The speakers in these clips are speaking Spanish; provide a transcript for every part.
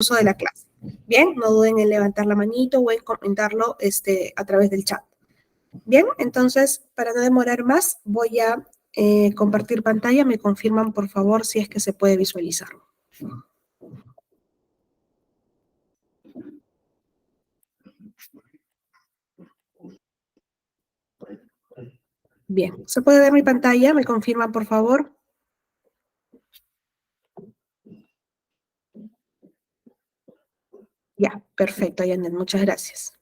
uso de la clase. Bien, no duden en levantar la manito o en comentarlo a través del chat. Bien, entonces, para no demorar más, voy a compartir pantalla. Me confirman, por favor, si es que se puede visualizar. Bien, ¿se puede ver mi pantalla? ¿Me confirman, por favor? Ya, perfecto, Yanet, muchas gracias.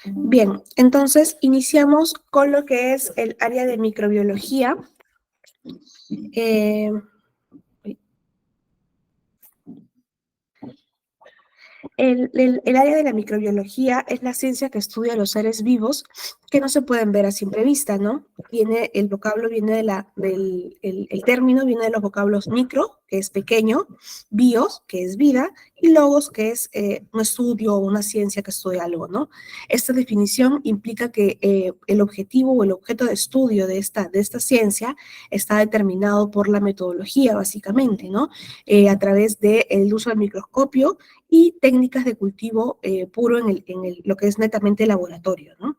Bien, entonces iniciamos con lo que es el área de microbiología. El área de la microbiología es la ciencia que estudia los seres vivos que no se pueden ver a simple vista, ¿no? El vocablo viene el término viene de los vocablos micro, que es pequeño, bios, que es vida, y logos, que es un estudio o una ciencia que estudia algo, ¿no? Esta definición implica que el objetivo o el objeto de estudio de esta ciencia está determinado por la metodología, básicamente, ¿no? A través del uso del microscopio y técnicas de cultivo puro lo que es netamente laboratorio, ¿no?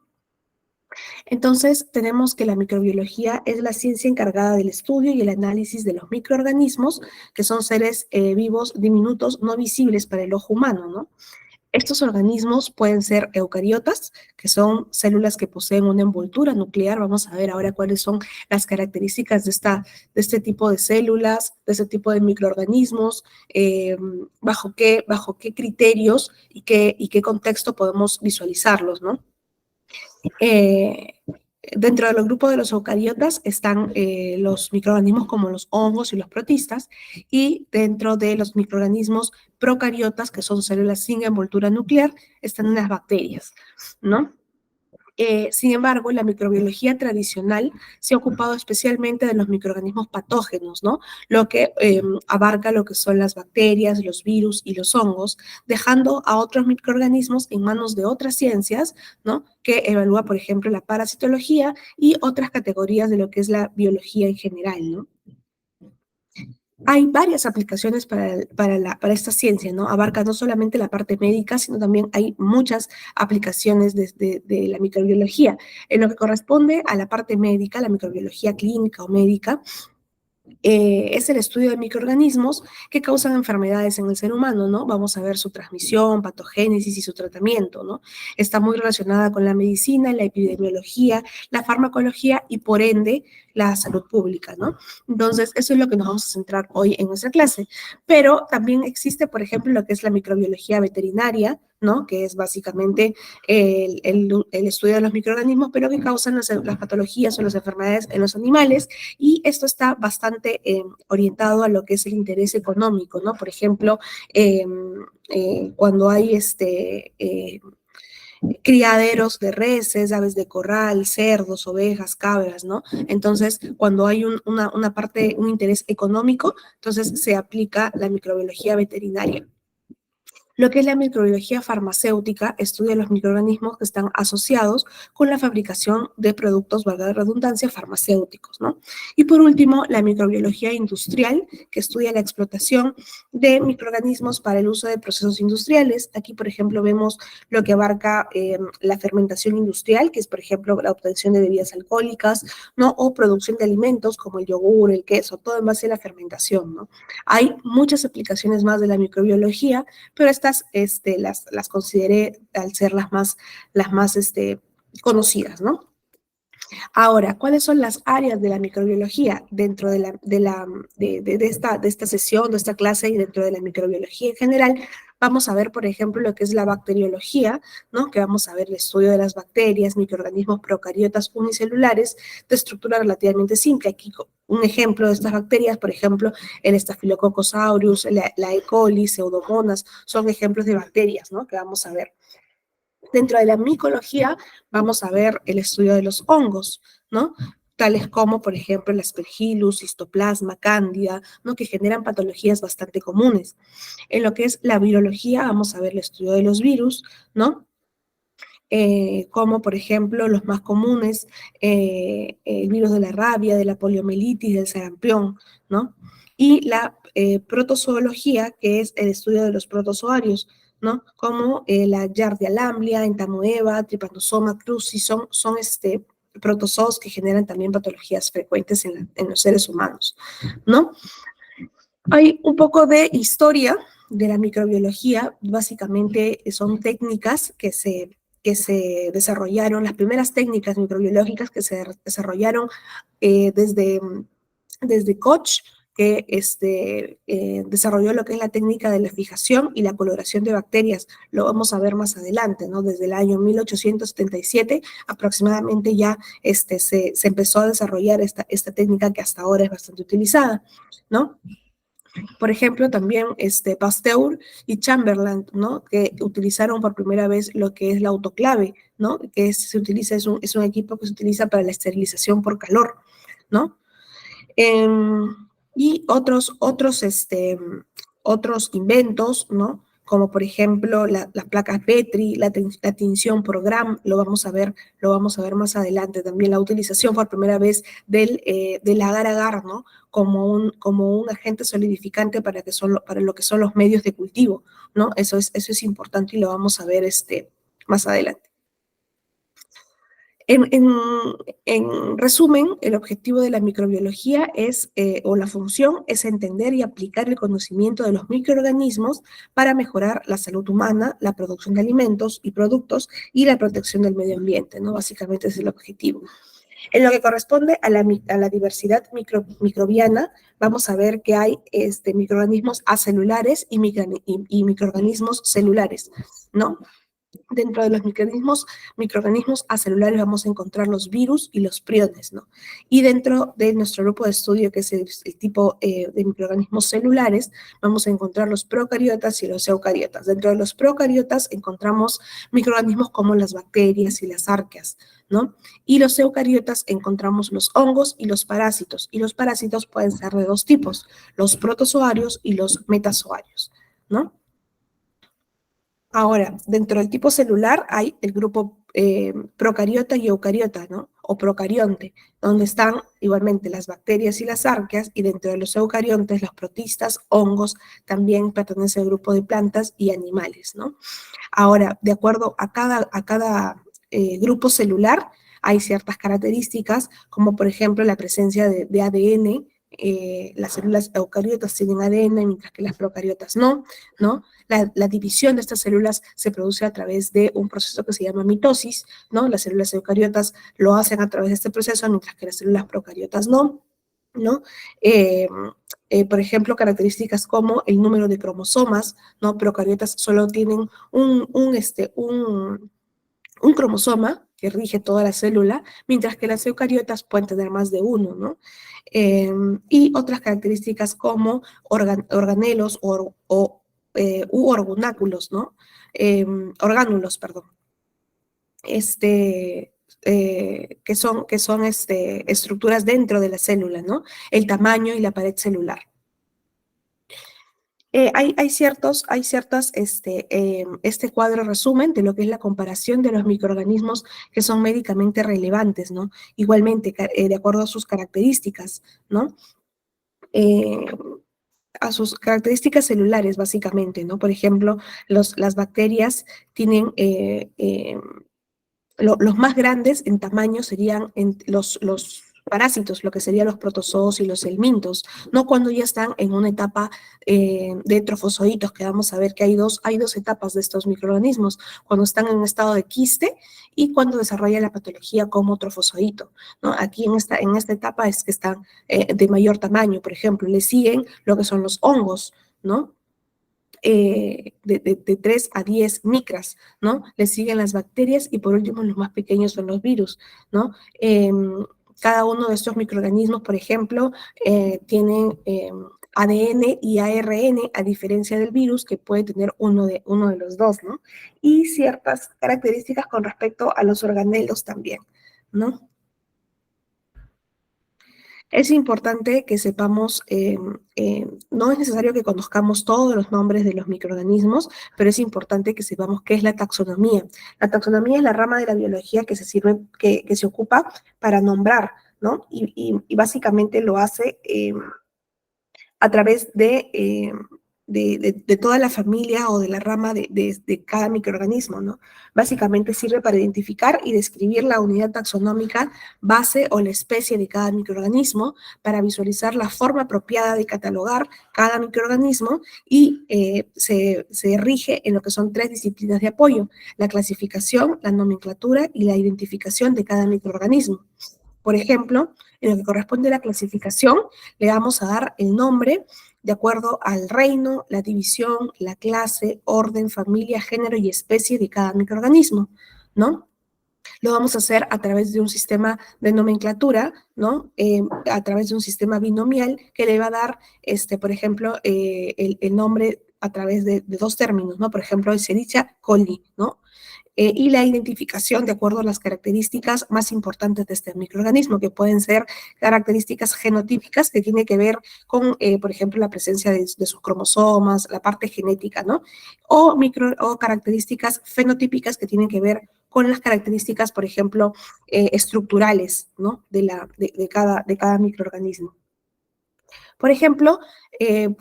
Entonces, tenemos que la microbiología es la ciencia encargada del estudio y el análisis de los microorganismos, que son seres vivos diminutos no visibles para el ojo humano, ¿no? Estos organismos pueden ser eucariotas, que son células que poseen una envoltura nuclear. Vamos a ver ahora cuáles son las características de este tipo de células, de este tipo de microorganismos, bajo qué criterios y qué contexto podemos visualizarlos, ¿no? Dentro de los grupos de los eucariotas están los microorganismos como los hongos y los protistas, y dentro de los microorganismos procariotas, que son células sin envoltura nuclear, están las bacterias, ¿no? Sin embargo, la microbiología tradicional se ha ocupado especialmente de los microorganismos patógenos, ¿no? Lo que abarca lo que son las bacterias, los virus y los hongos, dejando a otros microorganismos en manos de otras ciencias, ¿no? Que evalúa, por ejemplo, la parasitología y otras categorías de lo que es la biología en general, ¿no? Hay varias aplicaciones para esta ciencia, ¿no? Abarca no solamente la parte médica, sino también hay muchas aplicaciones de la microbiología. En lo que corresponde a la parte médica, la microbiología clínica o médica, es el estudio de microorganismos que causan enfermedades en el ser humano, ¿no? Vamos a ver su transmisión, patogénesis y su tratamiento, ¿no? Está muy relacionada con la medicina, la epidemiología, la farmacología y, por ende, la salud pública, ¿no? Entonces, eso es lo que nos vamos a centrar hoy en nuestra clase. Pero también existe, por ejemplo, lo que es la microbiología veterinaria, ¿no? Que es básicamente el estudio de los microorganismos, pero que causan las patologías o las enfermedades en los animales, y esto está bastante orientado a lo que es el interés económico, ¿no? Por ejemplo, cuando hay criaderos de reses, aves de corral, cerdos, ovejas, cabras, ¿no? Entonces, cuando hay un interés económico, entonces se aplica la microbiología veterinaria. Lo que es la microbiología farmacéutica estudia los microorganismos que están asociados con la fabricación de productos, valga la redundancia, farmacéuticos, ¿no? Y por último, la microbiología industrial, que estudia la explotación de microorganismos para el uso de procesos industriales. Aquí, por ejemplo, vemos lo que abarca la fermentación industrial, que es, por ejemplo, la obtención de bebidas alcohólicas, ¿no? O producción de alimentos como el yogur, el queso, todo en base a la fermentación, ¿no? Hay muchas aplicaciones más de la microbiología, pero estas las consideré al ser las más conocidas, ¿no? Ahora, ¿cuáles son las áreas de la microbiología dentro de esta sesión, de esta clase, y dentro de la microbiología en general? Vamos a ver, por ejemplo, lo que es la bacteriología, ¿no? Que vamos a ver el estudio de las bacterias, microorganismos procariotas unicelulares de estructura relativamente simple. Aquí un ejemplo de estas bacterias, por ejemplo, el Staphylococcus aureus, la E. coli, Pseudomonas, son ejemplos de bacterias, ¿no? Que vamos a ver. Dentro de la micología vamos a ver el estudio de los hongos, ¿no? Tales como, por ejemplo, el Aspergillus, Histoplasma, Cándida, ¿no? Que generan patologías bastante comunes. En lo que es la virología vamos a ver el estudio de los virus, ¿no? Como por ejemplo los más comunes, el virus de la rabia, de la poliomielitis, del sarampión, ¿no? y la protozoología, que es el estudio de los protozoarios, ¿no? Como la Giardia lamblia, Entamoeba, Trypanosoma cruzi, son protozoos que generan también patologías frecuentes en los seres humanos, ¿no? Hay un poco de historia de la microbiología, básicamente son técnicas que se desarrollaron, las primeras técnicas microbiológicas que se desarrollaron desde Koch, que desarrolló lo que es la técnica de la fijación y la coloración de bacterias. Lo vamos a ver más adelante, ¿no? Desde el año 1877 aproximadamente ya se empezó a desarrollar esta técnica que hasta ahora es bastante utilizada, ¿no? Por ejemplo, también Pasteur y Chamberlain, ¿no? Que utilizaron por primera vez lo que es la autoclave, ¿no? Que es un equipo que se utiliza para la esterilización por calor, ¿no? Y otros inventos, ¿no? Como por ejemplo las placas Petri, la tinción por Gram, lo vamos a ver más adelante. También la utilización por primera vez del agar-agar, ¿no? Como un agente solidificante para lo que son los medios de cultivo, ¿no? Eso es importante y lo vamos a ver más adelante. En resumen, el objetivo de la microbiología o la función es entender y aplicar el conocimiento de los microorganismos para mejorar la salud humana, la producción de alimentos y productos y la protección del medio ambiente, ¿no? Básicamente ese es el objetivo. En lo que corresponde a la diversidad microbiana, vamos a ver que hay microorganismos acelulares y microorganismos celulares, ¿no? Dentro de los microorganismos acelulares vamos a encontrar los virus y los priones, ¿no? Y dentro de nuestro grupo de estudio, que es el tipo de microorganismos celulares, vamos a encontrar los procariotas y los eucariotas. Dentro de los procariotas encontramos microorganismos como las bacterias y las arqueas, ¿no? Y los eucariotas encontramos los hongos y los parásitos. Y los parásitos pueden ser de dos tipos, los protozoarios y los metazoarios, ¿no? Ahora, dentro del tipo celular hay el grupo procariota y eucariota, ¿no? O procarionte, donde están igualmente las bacterias y las arqueas, y dentro de los eucariontes, los protistas, hongos, también pertenece al grupo de plantas y animales, ¿no? Ahora, de acuerdo a cada grupo celular, hay ciertas características, como por ejemplo la presencia de ADN. Las células eucariotas tienen ADN, mientras que las procariotas no, ¿no? La división de estas células se produce a través de un proceso que se llama mitosis, ¿no? Las células eucariotas lo hacen a través de este proceso, mientras que las células procariotas no, ¿no? Por ejemplo, características como el número de cromosomas, ¿no? Procariotas solo tienen un cromosoma que rige toda la célula, mientras que las eucariotas pueden tener más de uno, ¿no? Y otras características como organelos u organáculos, ¿no? Orgánulos, perdón. Que son estructuras dentro de la célula, ¿no? El tamaño y la pared celular. Hay ciertas, este cuadro resumen de lo que es la comparación de los microorganismos que son médicamente relevantes, ¿no? Igualmente, de acuerdo a sus características, ¿no? A sus características celulares, básicamente, ¿no? Por ejemplo, las bacterias tienen, los más grandes en tamaño serían los parásitos, lo que serían los protozoos y los helmintos, no cuando ya están en una etapa de trofozoitos, que vamos a ver que hay dos etapas de estos microorganismos, cuando están en un estado de quiste y cuando desarrollan la patología como trofozoito, ¿no? Aquí en esta etapa es que están de mayor tamaño, por ejemplo, le siguen lo que son los hongos, ¿no? De 3 a 10 micras, ¿no? Le siguen las bacterias y por último los más pequeños son los virus, ¿no? Cada uno de estos microorganismos, por ejemplo, tienen ADN y ARN, a diferencia del virus, que puede tener uno de los dos, ¿no? Y ciertas características con respecto a los organelos también, ¿no? Es importante que sepamos, no es necesario que conozcamos todos los nombres de los microorganismos, pero es importante que sepamos qué es la taxonomía. La taxonomía es la rama de la biología que se ocupa para nombrar, ¿no? Y básicamente lo hace a través de toda la familia o de la rama de cada microorganismo, ¿no? Básicamente sirve para identificar y describir la unidad taxonómica base o la especie de cada microorganismo, para visualizar la forma apropiada de catalogar cada microorganismo y se rige en lo que son 3 disciplinas de apoyo: la clasificación, la nomenclatura y la identificación de cada microorganismo. Por ejemplo, en lo que corresponde a la clasificación, le vamos a dar el nombre de acuerdo al reino, la división, la clase, orden, familia, género y especie de cada microorganismo, ¿no? Lo vamos a hacer a través de un sistema de nomenclatura, ¿no? A través de un sistema binomial que le va a dar, por ejemplo, el nombre a través de 2 términos, ¿no? Por ejemplo, Escherichia coli, ¿no? Y la identificación de acuerdo a las características más importantes de este microorganismo, que pueden ser características genotípicas, que tiene que ver con, por ejemplo, la presencia de sus cromosomas, la parte genética, ¿no? O características fenotípicas, que tienen que ver con las características, por ejemplo, estructurales, ¿no? De cada microorganismo. Por ejemplo,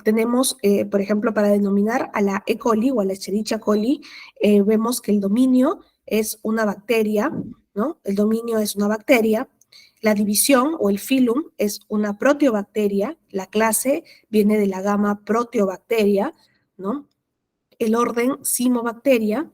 tenemos, por ejemplo, para denominar a la E. coli o a la Escherichia coli, vemos que el dominio es una bacteria, ¿no? El dominio es una bacteria. La división o el filum es una proteobacteria. La clase viene de la gama Proteobacteria, ¿no? El orden Cimobacteria,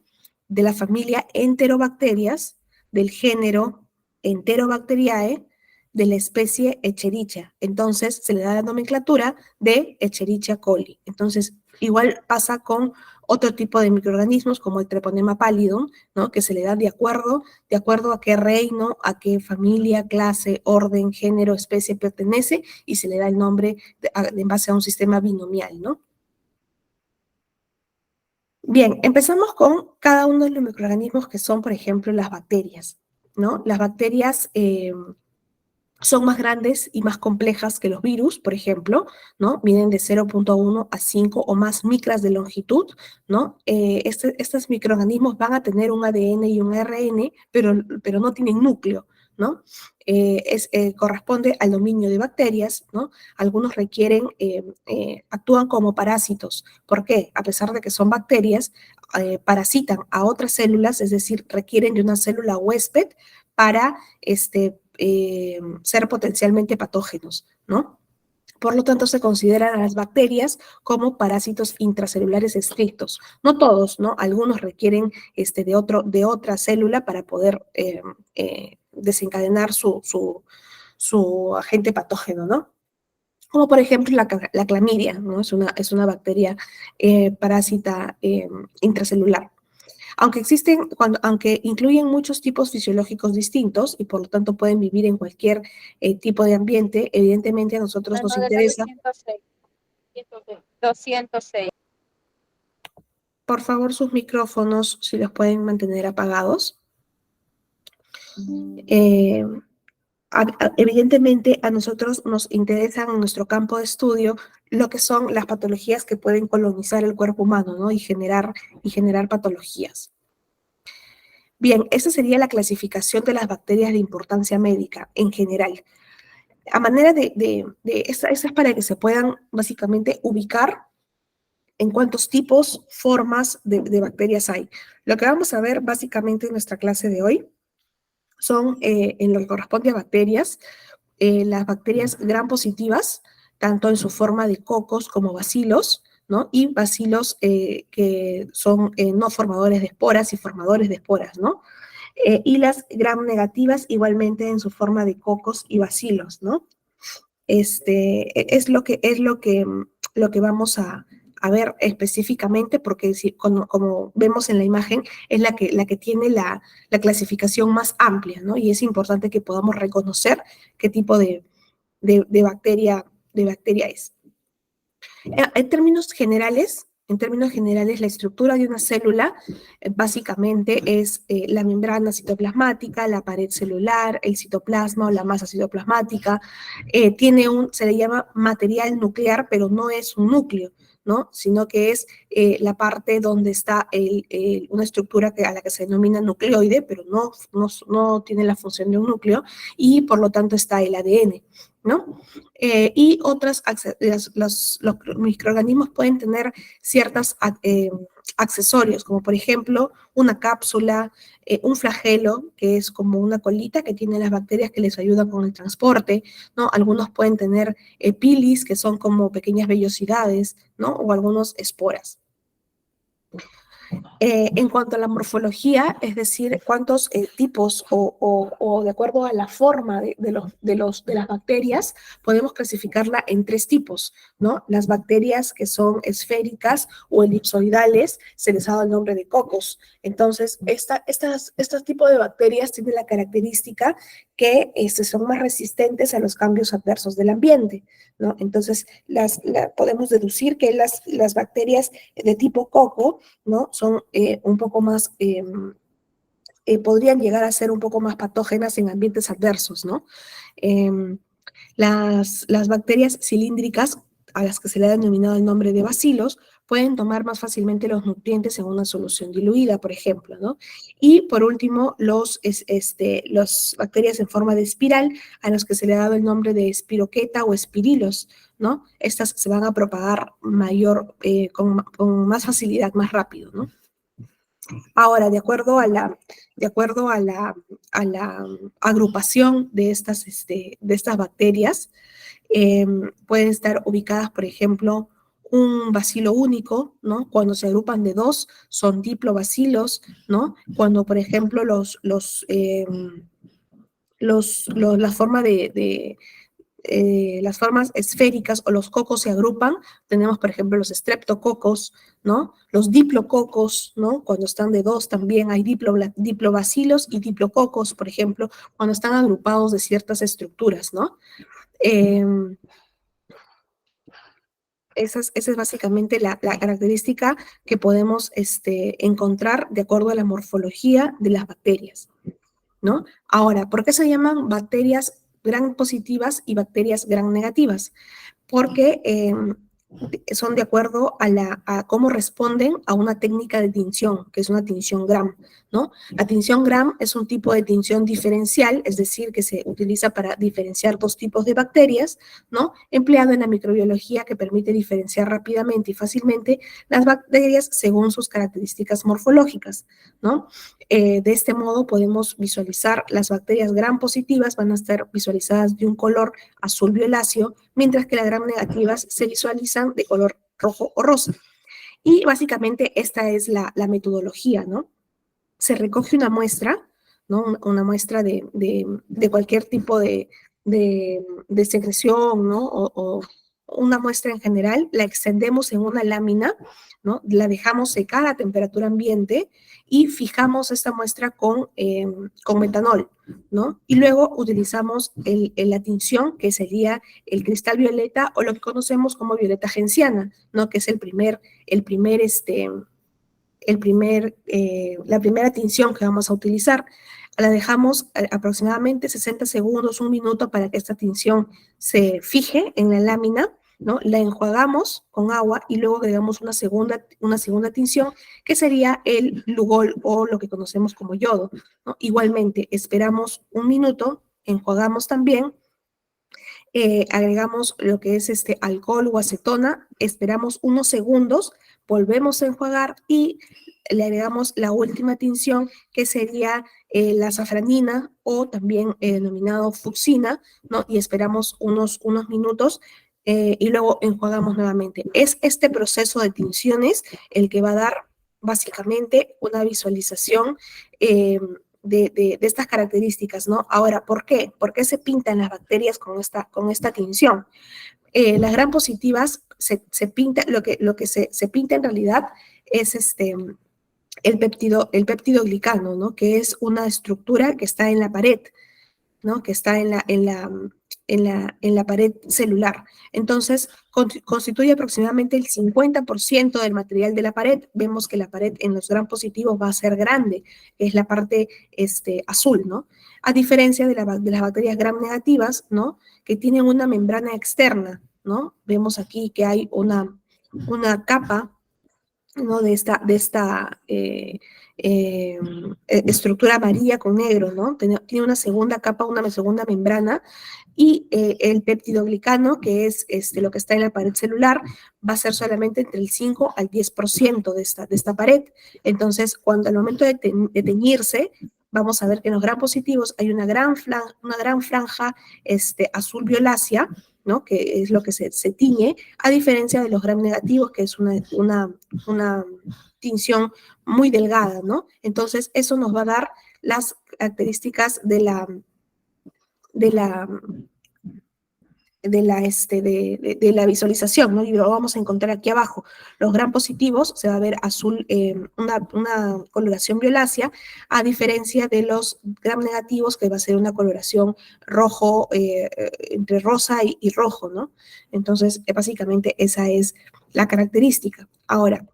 de la familia Enterobacterias, del género Enterobacteriae, de la especie Escherichia. Entonces se le da la nomenclatura de Escherichia coli. Entonces, igual pasa con otro tipo de microorganismos como el Treponema pallidum, ¿no? Que se le da de acuerdo a qué reino, a qué familia, clase, orden, género, especie pertenece, y se le da el nombre en base a un sistema binomial, ¿no? Bien, empezamos con cada uno de los microorganismos que son, por ejemplo, las bacterias, ¿no? Las bacterias son más grandes y más complejas que los virus, por ejemplo, ¿no? Miden de 0,1 a 5 o más micras de longitud, ¿no? Estos microorganismos van a tener un ADN y un ARN, pero no tienen núcleo, ¿no? Corresponde al dominio de bacterias, ¿no? Algunos actúan como parásitos. ¿Por qué? A pesar de que son bacterias, parasitan a otras células, es decir, requieren de una célula huésped para ser potencialmente patógenos, ¿no? Por lo tanto, se consideran a las bacterias como parásitos intracelulares estrictos. No todos, ¿no? Algunos requieren de otra célula para poder desencadenar su agente patógeno, ¿no? Como por ejemplo la clamidia, ¿no? Es una bacteria parásita intracelular. Aunque incluyen muchos tipos fisiológicos distintos y por lo tanto pueden vivir en cualquier tipo de ambiente, evidentemente a nosotros nos interesa. 206. Por favor, sus micrófonos, si los pueden mantener apagados. Evidentemente a nosotros nos interesan en nuestro campo de estudio lo que son las patologías que pueden colonizar el cuerpo humano, ¿no? y generar patologías. Bien, esa sería la clasificación de las bacterias de importancia médica en general. A manera esa es para que se puedan básicamente ubicar en cuántos tipos, formas de bacterias hay. Lo que vamos a ver básicamente en nuestra clase de hoy son, en lo que corresponde a bacterias, las bacterias gram positivas, tanto en su forma de cocos como bacilos, ¿no? Y bacilos que son no formadores de esporas y formadores de esporas, ¿no? Y las gram negativas igualmente en su forma de cocos y bacilos, ¿no? Es lo que vamos a ver específicamente, porque como vemos en la imagen, es la que tiene la clasificación más amplia, ¿no? Y es importante que podamos reconocer qué tipo de bacteria es. En términos generales, la estructura de una célula básicamente es la membrana citoplasmática, la pared celular, el citoplasma o la masa citoplasmática. Se le llama material nuclear, pero no es un núcleo, ¿no? Sino que es la parte donde está una estructura a la que se denomina nucleoide, pero no tiene la función de un núcleo, y por lo tanto está el ADN, ¿no? Y los microorganismos pueden tener ciertos accesorios, como por ejemplo una cápsula, un flagelo, que es como una colita que tienen las bacterias que les ayudan con el transporte, ¿no? Algunos pueden tener pilis, que son como pequeñas vellosidades, ¿no? O algunos esporas. En cuanto a la morfología, es decir, cuántos tipos o de acuerdo a la forma de las bacterias, podemos clasificarla en tres tipos, ¿no? Las bacterias que son esféricas o elipsoidales, se les ha dado el nombre de cocos. Entonces, este tipo de bacterias tienen la característica que son más resistentes a los cambios adversos del ambiente, ¿no? Entonces, podemos deducir que las bacterias de tipo coco, ¿no? Son un poco más, podrían llegar a ser un poco más patógenas en ambientes adversos, ¿no? Eh, las bacterias cilíndricas, a las que se le ha denominado el nombre de bacilos, pueden tomar más fácilmente los nutrientes en una solución diluida, por ejemplo, ¿no? Y por último, los bacterias en forma de espiral, a las que se le ha dado el nombre de espiroqueta o espirilos, ¿no? Estas se van a propagar con más facilidad, más rápido, ¿no? Ahora, de acuerdo a la agrupación de estas bacterias, pueden estar ubicadas, por ejemplo, un bacilo único, ¿no? Cuando se agrupan de dos, son diplobacilos, ¿no? Cuando, por ejemplo, la forma las formas esféricas o los cocos se agrupan, tenemos, por ejemplo, los streptococos, ¿no? Los diplococos, ¿no? Cuando están de dos también hay diplobacilos y diplococos, por ejemplo, cuando están agrupados de ciertas estructuras, ¿no? Esa es básicamente la característica que podemos encontrar de acuerdo a la morfología de las bacterias, ¿no? Ahora, ¿por qué se llaman bacterias gram positivas y bacterias gram negativas? Porque son de acuerdo a cómo responden a una técnica de tinción, que es una tinción Gram, ¿no? La tinción Gram es un tipo de tinción diferencial, es decir, que se utiliza para diferenciar dos tipos de bacterias, ¿no? Empleado en la microbiología, que permite diferenciar rápidamente y fácilmente las bacterias según sus características morfológicas, ¿no? De este modo podemos visualizar las bacterias Gram positivas, van a estar visualizadas de un color azul violáceo, mientras que las Gram negativas se visualizan de color rojo o rosa. Y básicamente esta es la metodología, ¿no? Se recoge una muestra, ¿no? Una muestra de cualquier tipo de secreción, ¿no? O una muestra en general, la extendemos en una lámina, ¿no? La dejamos secar a temperatura ambiente y fijamos esta muestra con metanol, ¿no? Y luego utilizamos la tinción, que sería el cristal violeta o lo que conocemos como violeta genciana, ¿no? Que es la primera tinción que vamos a utilizar. La dejamos aproximadamente 60 segundos, un minuto, para que esta tinción se fije en la lámina, ¿no? La enjuagamos con agua y luego agregamos una segunda tinción, que sería el Lugol o lo que conocemos como yodo, ¿no? Igualmente, esperamos un minuto, enjuagamos también, agregamos lo que es alcohol o acetona, esperamos unos segundos, volvemos a enjuagar y le agregamos la última tinción, que sería la safranina o también denominado fucsina, ¿no? Y esperamos unos minutos y luego enjuagamos nuevamente. Es este proceso de tinciones el que va a dar básicamente una visualización de estas características, ¿no? Ahora, ¿por qué? ¿Por qué se pintan las bacterias con esta tinción? Las gram positivas se pinta, lo que se pinta en realidad es el peptidoglicano, ¿no? Que es una estructura que está en la pared, ¿no? Que está en la pared celular. Entonces, constituye aproximadamente el 50% del material de la pared. Vemos que la pared en los gram positivos va a ser grande, es la parte azul, ¿no? A diferencia de las bacterias gram negativas, ¿no? Que tienen una membrana externa, ¿no? Vemos aquí que hay una capa, ¿no? De esta estructura amarilla con negro, ¿no? Tiene una segunda capa, una segunda membrana y el peptidoglicano, que es lo que está en la pared celular, va a ser solamente entre el 5 al 10% de esta pared. Entonces, cuando al momento de teñirse, vamos a ver que en los gram positivos hay una gran franja azul violácea, ¿no? Que es lo que se tiñe, a diferencia de los gram negativos, que es una tinción muy delgada, ¿no? Entonces, eso nos va a dar las características de la visualización, ¿no? Y lo vamos a encontrar aquí abajo. Los gram positivos se va a ver azul, una coloración violácea, a diferencia de los gram negativos, que va a ser una coloración rojo, entre rosa y rojo, ¿no? Entonces, básicamente esa es la característica. Ahora,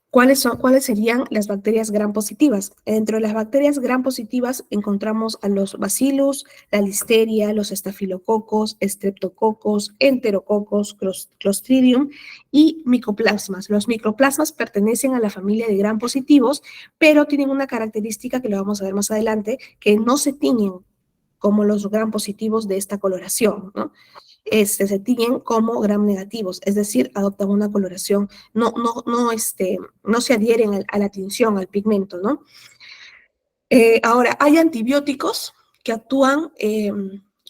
¿cuáles serían las bacterias gram positivas? Dentro de las bacterias gram positivas encontramos a los bacillus, la listeria, los estafilococos, streptococos, enterococos, clostridium y micoplasmas. Los micoplasmas pertenecen a la familia de gram positivos, pero tienen una característica que lo vamos a ver más adelante, que no se tiñen como los gram positivos de esta coloración, ¿no? Se tiñen como gram negativos, es decir, adoptan una coloración, no se adhieren a la tinción, al pigmento, ¿no? Ahora, hay antibióticos que actúan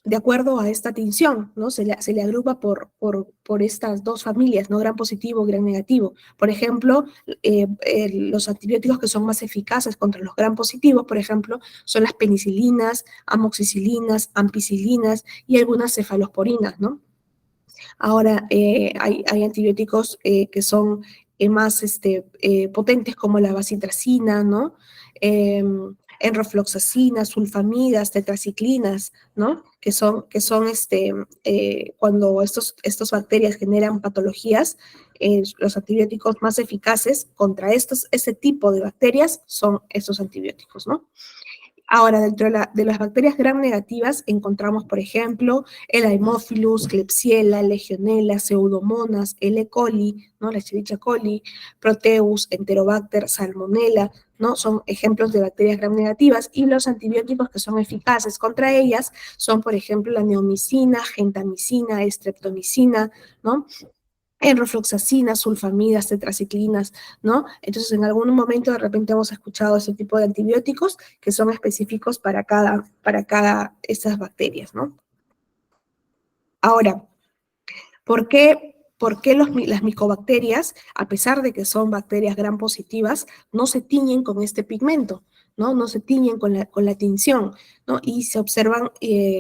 de acuerdo a esta tinción, ¿no? Se le agrupa por estas dos familias, ¿no? Gram positivo, gram negativo. Por ejemplo, los antibióticos que son más eficaces contra los gram positivos, por ejemplo, son las penicilinas, amoxicilinas, ampicilinas y algunas cefalosporinas, ¿no? Ahora, hay antibióticos que son más potentes, como la bacitracina, ¿no? Enrofloxacina, sulfamidas, tetraciclinas, ¿no? Que son cuando estas bacterias generan patologías, los antibióticos más eficaces contra este tipo de bacterias son estos antibióticos, ¿no? Ahora, dentro de las bacterias gram negativas encontramos, por ejemplo, el Haemophilus, Klebsiella, Legionella, Pseudomonas, L. coli, ¿no? La Escherichia coli, Proteus, Enterobacter, Salmonella, ¿no? Son ejemplos de bacterias gram negativas, y los antibióticos que son eficaces contra ellas son, por ejemplo, la neomicina, gentamicina, streptomicina, ¿no? Enrofloxacina, sulfamidas, tetraciclinas, ¿no? Entonces, en algún momento de repente hemos escuchado ese tipo de antibióticos que son específicos para cada estas bacterias, ¿no? Ahora, ¿por qué las micobacterias, a pesar de que son bacterias gram positivas, no se tiñen con este pigmento? ¿No? No se tiñen con la tinción, ¿no? Y se observan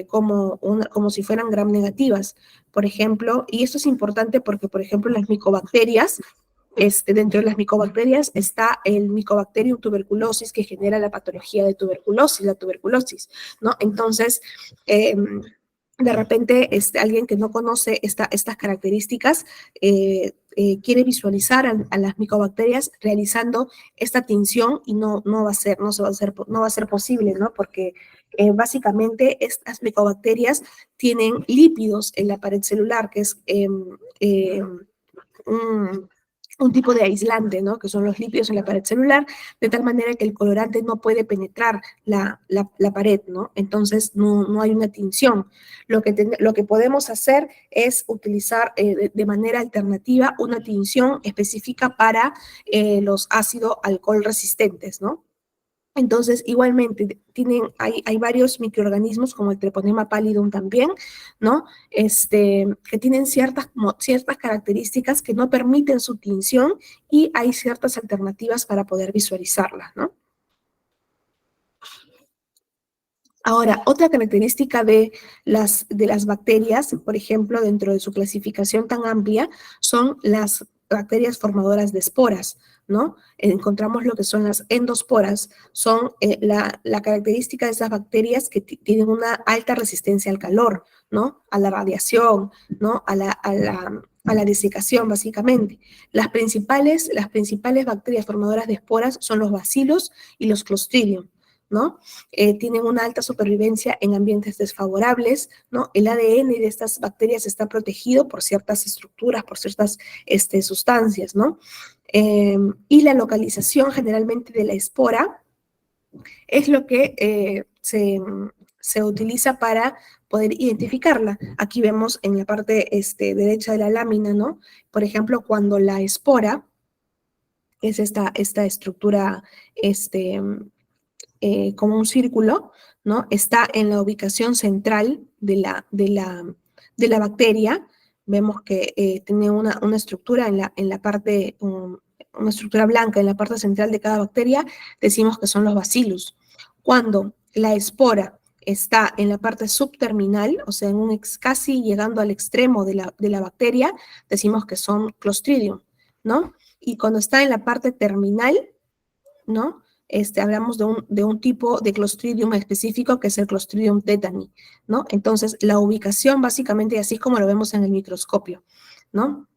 como si fueran gram negativas, por ejemplo, y esto es importante porque, por ejemplo, las micobacterias, dentro de las micobacterias está el Mycobacterium tuberculosis, que genera la patología de tuberculosis, la tuberculosis, ¿no? Entonces, de repente, alguien que no conoce estas características quiere visualizar a las micobacterias realizando esta tinción, y no va a ser posible, ¿no? Porque básicamente estas micobacterias tienen lípidos en la pared celular, que es un, un tipo de aislante, ¿no? Que son los lípidos en la pared celular, de tal manera que el colorante no puede penetrar la pared, ¿no? Entonces no hay una tinción. Lo que podemos hacer es utilizar de manera alternativa una tinción específica para los ácido alcohol resistentes, ¿no? Entonces, igualmente, hay varios microorganismos, como el Treponema pallidum también, ¿no? Que tienen ciertas características que no permiten su tinción, y hay ciertas alternativas para poder visualizarlas, ¿no? Ahora, otra característica de las bacterias, por ejemplo, dentro de su clasificación tan amplia, son las bacterias formadoras de esporas, ¿no? Encontramos lo que son las endosporas. Son la característica de esas bacterias que tienen una alta resistencia al calor, ¿no? A la radiación, ¿no? A la desecación, básicamente. Las principales bacterias formadoras de esporas son los bacilos y los clostridium, ¿no? Tienen una alta supervivencia en ambientes desfavorables, ¿no? El ADN de estas bacterias está protegido por ciertas estructuras, por ciertas sustancias, ¿no? Y la localización generalmente de la espora es lo que se utiliza para poder identificarla. Aquí vemos en la parte derecha de la lámina, ¿no? Por ejemplo, cuando la espora, es esta estructura como un círculo, ¿no? Está en la ubicación central de la bacteria. Vemos que tiene una estructura en la parte, una estructura blanca en la parte central de cada bacteria, decimos que son los bacillus. Cuando la espora está en la parte subterminal, o sea, casi llegando al extremo de la bacteria, decimos que son Clostridium, ¿no? Y cuando está en la parte terminal, ¿no? Hablamos de un tipo de Clostridium específico que es el Clostridium tetani, ¿no? Entonces, la ubicación básicamente, así como lo vemos en el microscopio, ¿no?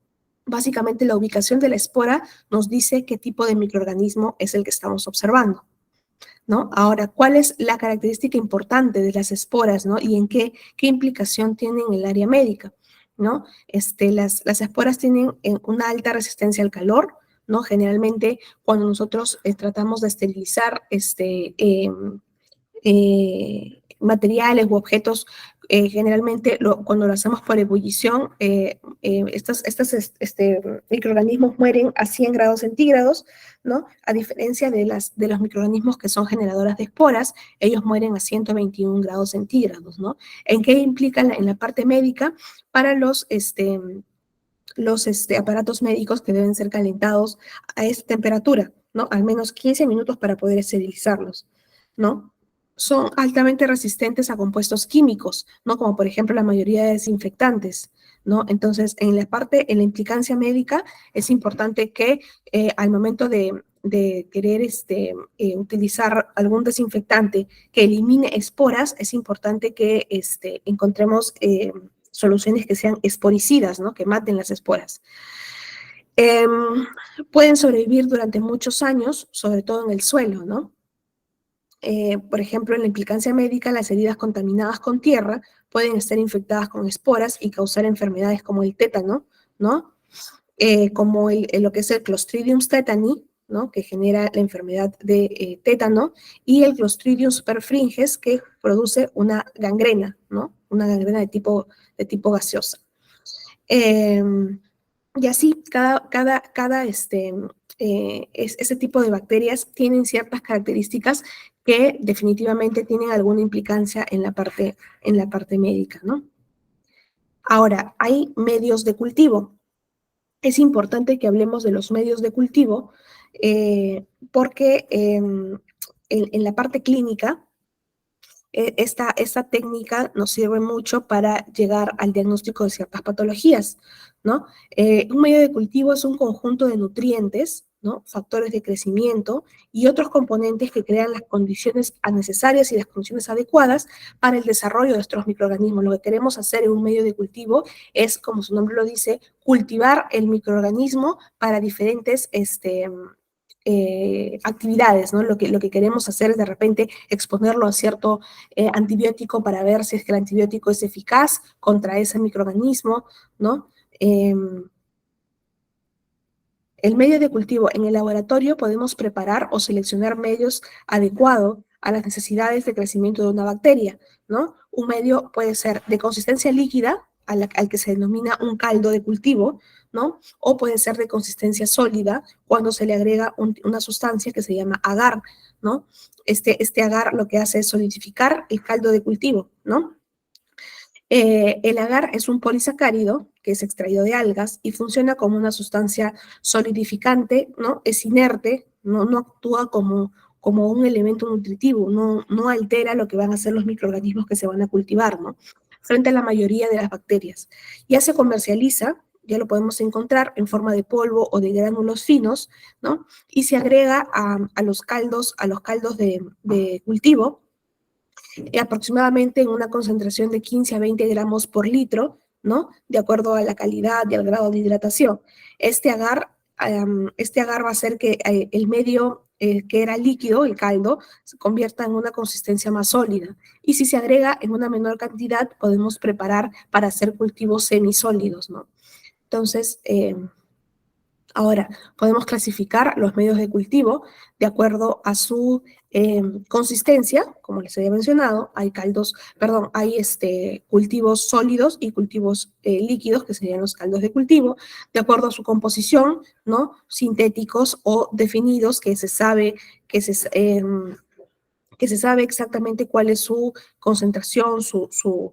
Básicamente la ubicación de la espora nos dice qué tipo de microorganismo es el que estamos observando, ¿no? Ahora, ¿cuál es la característica importante de las esporas, ¿no? Y en qué implicación tienen en el área médica, ¿no? Las esporas tienen una alta resistencia al calor, ¿no? Generalmente, cuando nosotros tratamos de esterilizar materiales u objetos, generalmente cuando lo hacemos por ebullición, estos microorganismos mueren a 100 grados centígrados, ¿no? A diferencia de los microorganismos que son generadoras de esporas, ellos mueren a 121 grados centígrados, ¿no? ¿En qué implica en la parte médica? Para los aparatos médicos que deben ser calentados a esta temperatura, ¿no? Al menos 15 minutos para poder esterilizarlos, ¿no? Son altamente resistentes a compuestos químicos, ¿no? Como por ejemplo la mayoría de desinfectantes, ¿no? Entonces, en la implicancia médica, es importante que al momento de querer utilizar algún desinfectante que elimine esporas, es importante que encontremos soluciones que sean esporicidas, ¿no? Que maten las esporas. Pueden sobrevivir durante muchos años, sobre todo en el suelo, ¿no? Por ejemplo, en la implicancia médica, las heridas contaminadas con tierra pueden estar infectadas con esporas y causar enfermedades como el tétano, ¿no? Como lo que es el Clostridium tetani, ¿no? Que genera la enfermedad de tétano, y el Clostridium superfringes, que produce una gangrena, ¿no? Una gangrena de tipo gaseosa. Y así, ese tipo de bacterias tienen ciertas características que definitivamente tienen alguna implicancia en la parte médica, ¿no? Ahora, hay medios de cultivo. Es importante que hablemos de los medios de cultivo porque en la parte clínica, esta técnica nos sirve mucho para llegar al diagnóstico de ciertas patologías, ¿no? Un medio de cultivo es un conjunto de nutrientes, ¿no? Factores de crecimiento y otros componentes que crean las condiciones necesarias y las condiciones adecuadas para el desarrollo de estos microorganismos. Lo que queremos hacer en un medio de cultivo es, como su nombre lo dice, cultivar el microorganismo para diferentes actividades, ¿no? Lo que queremos hacer es de repente exponerlo a cierto antibiótico para ver si es que el antibiótico es eficaz contra ese microorganismo, ¿no? El medio de cultivo en el laboratorio podemos preparar o seleccionar medios adecuados a las necesidades de crecimiento de una bacteria, ¿no? Un medio puede ser de consistencia líquida, al que se denomina un caldo de cultivo, ¿no? O puede ser de consistencia sólida cuando se le agrega una sustancia que se llama agar, ¿no? Este agar lo que hace es solidificar el caldo de cultivo, ¿no? El agar es un polisacárido que es extraído de algas y funciona como una sustancia solidificante, ¿no? Es inerte, no actúa como un elemento nutritivo, no altera lo que van a hacer los microorganismos que se van a cultivar, ¿no? Frente a la mayoría de las bacterias. Ya se comercializa, ya lo podemos encontrar en forma de polvo o de gránulos finos, ¿no? Y se agrega a los caldos de cultivo, aproximadamente en una concentración de 15 a 20 gramos por litro, ¿no? De acuerdo a la calidad y al grado de hidratación. Este agar va a hacer que el medio que era líquido, el caldo, se convierta en una consistencia más sólida. Y si se agrega en una menor cantidad, podemos preparar para hacer cultivos semisólidos, ¿no? Entonces, Ahora, podemos clasificar los medios de cultivo de acuerdo a su consistencia, como les había mencionado. Hay cultivos sólidos y cultivos líquidos, que serían los caldos de cultivo, de acuerdo a su composición, ¿no? Sintéticos o definidos, que se sabe exactamente cuál es su concentración, su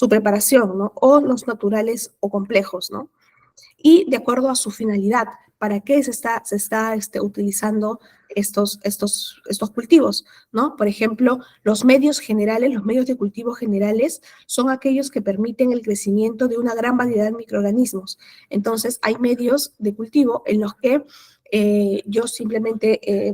preparación, ¿no? O los naturales o complejos, ¿no? Y de acuerdo a su finalidad, para qué se está utilizando estos cultivos, ¿no? Por ejemplo, los medios generales, los medios de cultivo generales, son aquellos que permiten el crecimiento de una gran variedad de microorganismos. Entonces, hay medios de cultivo en los que yo simplemente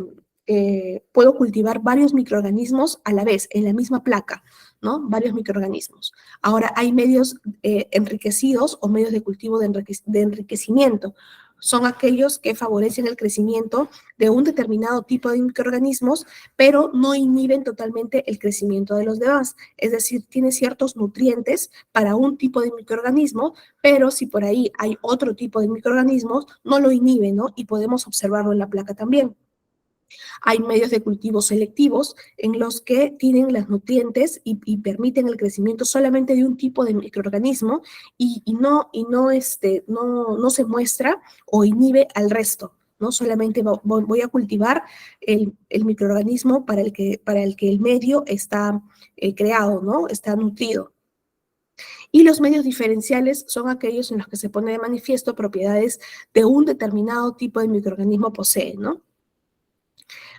puedo cultivar varios microorganismos a la vez, en la misma placa, ¿no? Varios microorganismos. Ahora, hay medios enriquecidos o medios de cultivo de enriquecimiento. Son aquellos que favorecen el crecimiento de un determinado tipo de microorganismos, pero no inhiben totalmente el crecimiento de los demás. Es decir, tiene ciertos nutrientes para un tipo de microorganismo, pero si por ahí hay otro tipo de microorganismos, no lo inhibe, ¿no? Y podemos observarlo en la placa también. Hay medios de cultivo selectivos en los que tienen los nutrientes y permiten el crecimiento solamente de un tipo de microorganismo no se muestra o inhibe al resto. ¿No? Solamente voy a cultivar el microorganismo para el que el medio está creado, ¿no? Está nutrido. Y los medios diferenciales son aquellos en los que se pone de manifiesto propiedades de un determinado tipo de microorganismo posee, ¿no?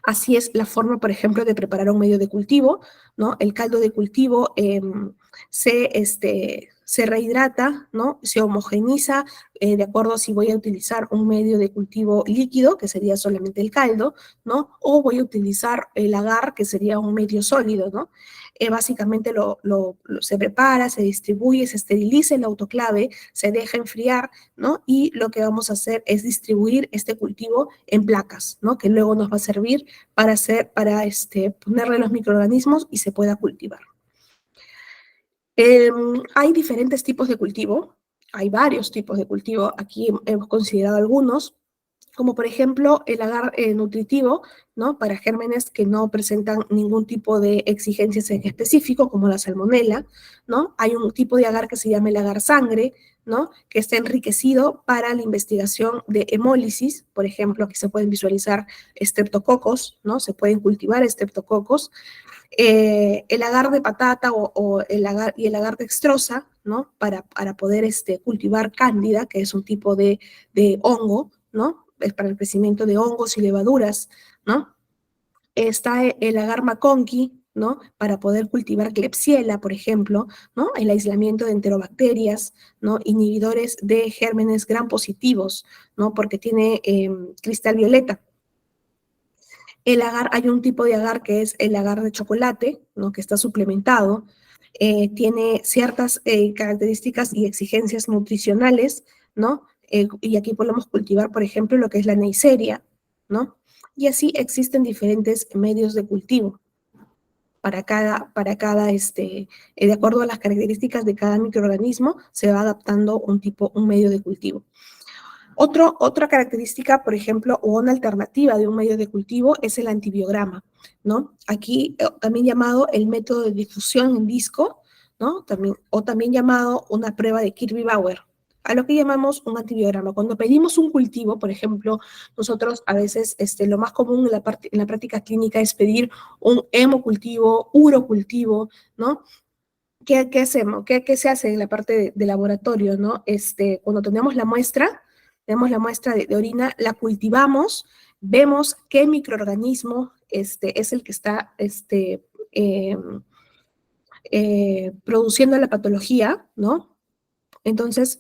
Así es la forma, por ejemplo, de preparar un medio de cultivo, ¿no? El caldo de cultivo se rehidrata, ¿no? Se homogeniza de acuerdo a si voy a utilizar un medio de cultivo líquido, que sería solamente el caldo, ¿no? O voy a utilizar el agar, que sería un medio sólido, ¿no? Básicamente se prepara, se distribuye, se esteriliza el autoclave, se deja enfriar, ¿no? Y lo que vamos a hacer es distribuir este cultivo en placas, ¿no? Que luego nos va a servir para ponerle los microorganismos y se pueda cultivar. Hay diferentes tipos de cultivo, hay varios tipos de cultivo, aquí hemos considerado algunos, como por ejemplo el agar nutritivo, ¿no? Para gérmenes que no presentan ningún tipo de exigencias en específico, como la salmonela, ¿no? Hay un tipo de agar que se llama el agar sangre, ¿no? Que está enriquecido para la investigación de hemólisis, por ejemplo, aquí se pueden visualizar estreptococos, ¿no? Se pueden cultivar estreptococos. El agar de patata el agar dextrosa, ¿no? Para poder cultivar cándida, que es un tipo de hongo, ¿no? Es para el crecimiento de hongos y levaduras, ¿no? Está el agar McConkey, ¿no? Para poder cultivar Klebsiella, por ejemplo, ¿no? El aislamiento de enterobacterias, ¿no? Inhibidores de gérmenes gram positivos, ¿no? Porque tiene cristal violeta. El agar, hay un tipo de agar que es el agar de chocolate, ¿no? Que está suplementado, tiene ciertas características y exigencias nutricionales, ¿no? Y aquí podemos cultivar, por ejemplo, lo que es la Neisseria, ¿no? Y así existen diferentes medios de cultivo de acuerdo a las características de cada microorganismo, se va adaptando un medio de cultivo. Otra característica, por ejemplo, o una alternativa de un medio de cultivo es el antibiograma, ¿no? Aquí también llamado el método de difusión en disco, ¿no? También llamado una prueba de Kirby-Bauer, a lo que llamamos un antibiograma. Cuando pedimos un cultivo, por ejemplo, nosotros a veces lo más común en la práctica clínica es pedir un hemocultivo, urocultivo, ¿no? ¿Qué hacemos? ¿Qué se hace en la parte de laboratorio, ¿no? Cuando tenemos la muestra de orina, la cultivamos, vemos qué microorganismo es el que está eh, produciendo la patología, ¿no? Entonces,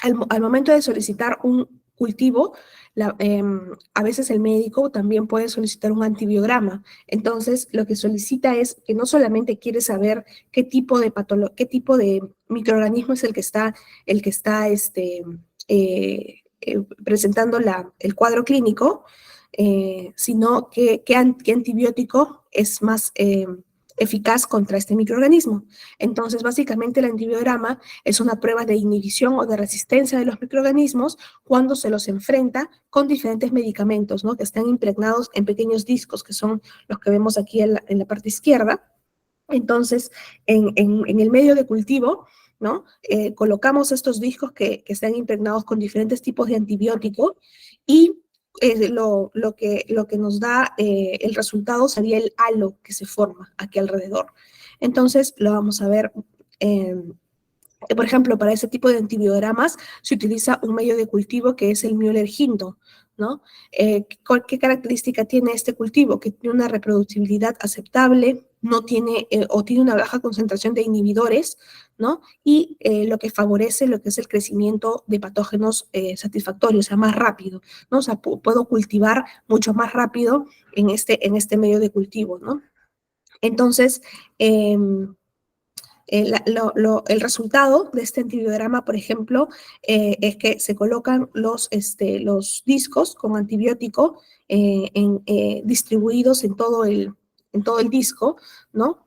al momento de solicitar un cultivo, a veces el médico también puede solicitar un antibiograma. Entonces, lo que solicita es que no solamente quiere saber qué tipo de microorganismo es el que está presentando el cuadro clínico, sino qué antibiótico es más eficaz contra este microorganismo. Entonces, básicamente el antibiograma es una prueba de inhibición o de resistencia de los microorganismos cuando se los enfrenta con diferentes medicamentos, ¿no? Que están impregnados en pequeños discos, que son los que vemos aquí en la parte izquierda. Entonces, en el medio de cultivo, ¿no? Colocamos estos discos que están impregnados con diferentes tipos de antibiótico y lo que nos da el resultado sería el halo que se forma aquí alrededor. Entonces, lo vamos a ver. Por ejemplo, para ese tipo de antibiogramas se utiliza un medio de cultivo que es el Müller-Hinton, ¿no? ¿Qué característica tiene este cultivo? Que tiene una reproducibilidad aceptable, no tiene o tiene una baja concentración de inhibidores, ¿no? Y lo que favorece lo que es el crecimiento de patógenos satisfactorios, o sea, más rápido, ¿no? O sea, puedo cultivar mucho más rápido en este medio de cultivo, ¿no? Entonces, el resultado de este antibiograma, por ejemplo, es que se colocan los discos con antibiótico distribuidos en todo el disco, ¿no?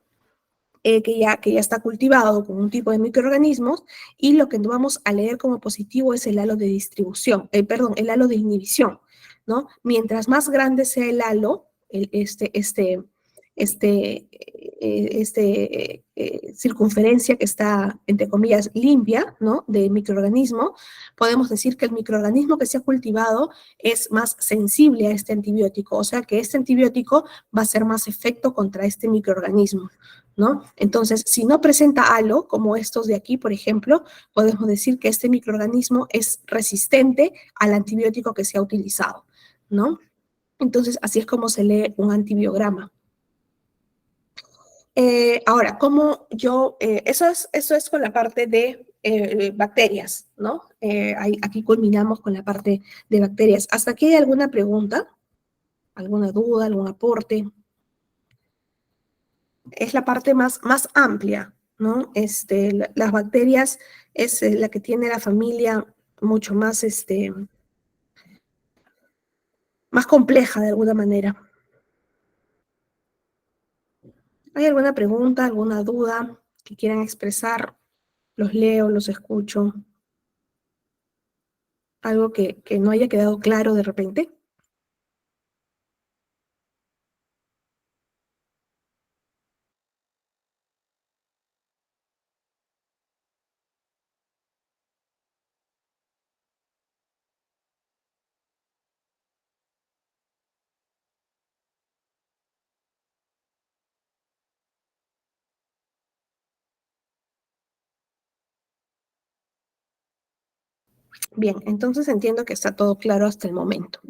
Que ya está cultivado con un tipo de microorganismos y lo que vamos a leer como positivo es el halo de distribución, perdón, el halo de inhibición, ¿no? Mientras más grande sea el halo, este, circunferencia que está, entre comillas, limpia, ¿no? De microorganismo, podemos decir que el microorganismo que se ha cultivado es más sensible a este antibiótico, o sea que este antibiótico va a hacer más efecto contra este microorganismo, ¿no? Entonces, si no presenta halo, como estos de aquí, por ejemplo, podemos decir que este microorganismo es resistente al antibiótico que se ha utilizado, ¿no? Entonces, así es como se lee un antibiograma. Ahora, eso es con la parte de bacterias, ¿no? Aquí culminamos con la parte de bacterias. ¿Hasta aquí hay alguna pregunta? ¿Alguna duda? ¿Algún aporte? Es la parte más amplia, ¿no? Las bacterias es la que tiene la familia mucho más, más compleja de alguna manera. ¿Hay alguna pregunta, alguna duda que quieran expresar? Los leo, los escucho. ¿Algo que no haya quedado claro de repente? Bien, entonces entiendo que está todo claro hasta el momento.